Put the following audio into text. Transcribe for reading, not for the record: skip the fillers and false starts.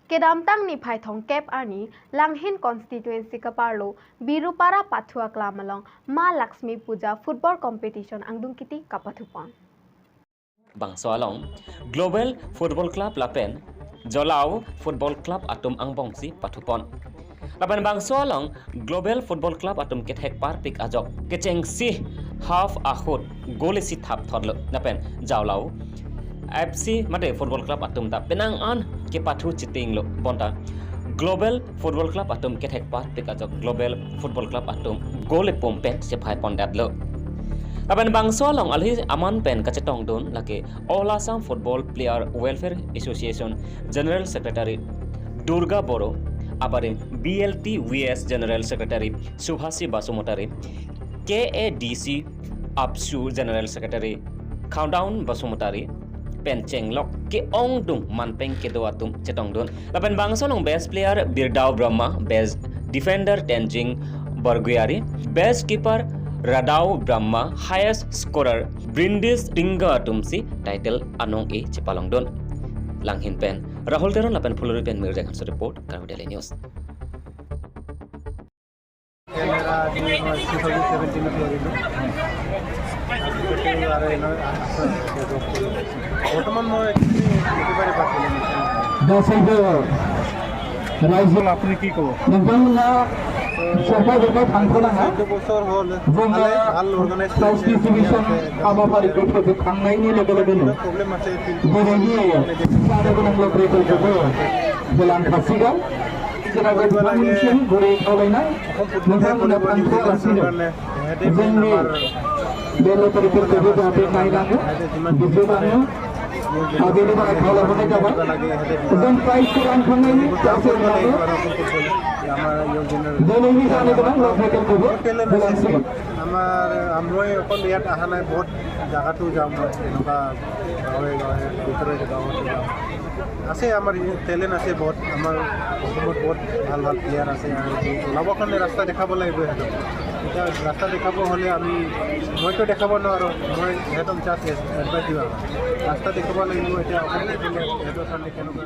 Kedamtang ni Phaithong Kep Ani, Langhin constituency kaparlo, birupara pathu aklam along Mah Laxmi Puja football competition angdung kiti kapathu pon. Bangso along Global Football Club Lapen, Jolau Football Club atum angbongsi pathu pon. Lapan bangso along Global Football Club atum kethek par pik ajok kecheng si half ahut golisi thap thodlo lapen Jolau FC mate Football Club atum ta penang an ke pathu chiting lo bonta Global Football Club atum kethek par pik ajok Global Football Club atum gole pompet se phai pondat lo lapan bangso along alhi aman pen kachetong don lake All Assam Football Player Welfare Association General Secretary Durga Boro abarim BLT VS General Secretary Subhasi Basumotari KADC Absu General Secretary Countdown Basumotari Pencheng Lok ke angdung manpeng ke doatum chetong don lapan bangso long best player Birdau Brahma best defender Tenjing Barguiari best keeper Radau Brahma highest scorer Brindis Tinga Tumsi title anong e chepalong don Langhin pen Rahul Teron lapan Fuluri pen Mirza Kansu report Karawi Daily News Camera di 2017 में लगी वर्तमान में एक बारे बात करेंगे राइजल आपने की को नंबरना सफा जगह थांखला है 2 বছর হল ভাল অর্গানাইজ ক্লাসিফিকেশন হাবাফারি করতে খাংনাইনি লেভেলে প্রবলেম আছে বড়নি সারা কোন লোক রেকর্ড করবে বলান খাসিগা যেটা গভর্নমেন্ট ঘুরে খাওয়াইনা মোটা মোটা পান্থ আসিল जोंनि डेभेलपफोरखौ जाहाथे नायनांगौ बिसोरनो आगेनि बारा खावलायहरनाय जाबाय जों प्राइजखौ रानखांनायनि उनाव दिनैनि जानो गोनां लकमेटेलखौबो होलांसिगोन আমরা অকল ইয়াত অহা নাই বহুত জায়গাতো যাম এনেকুৱা গাঁৱে গাঁৱে ভিতৰে গাঁৱত যাম আছে আমাৰ টেলেণ্ট আছে বহুত আমাৰ অসমত বহুত ভাল ভাল প্লেয়াৰ আছে আৰু ওলাবৰ কাৰণে ৰাস্তা দেখাব লাগিব সিহঁতক এতিয়া ৰাস্তা দেখাব হ'লে আমি মইতো দেখাব নোৱাৰোঁ মই সিহঁতক জাষ্ট এডভাইচ দিওঁ ৰাস্তা দেখাব লাগিব এতিয়া অসম সিহঁতৰ কাৰণে কেনেকুৱা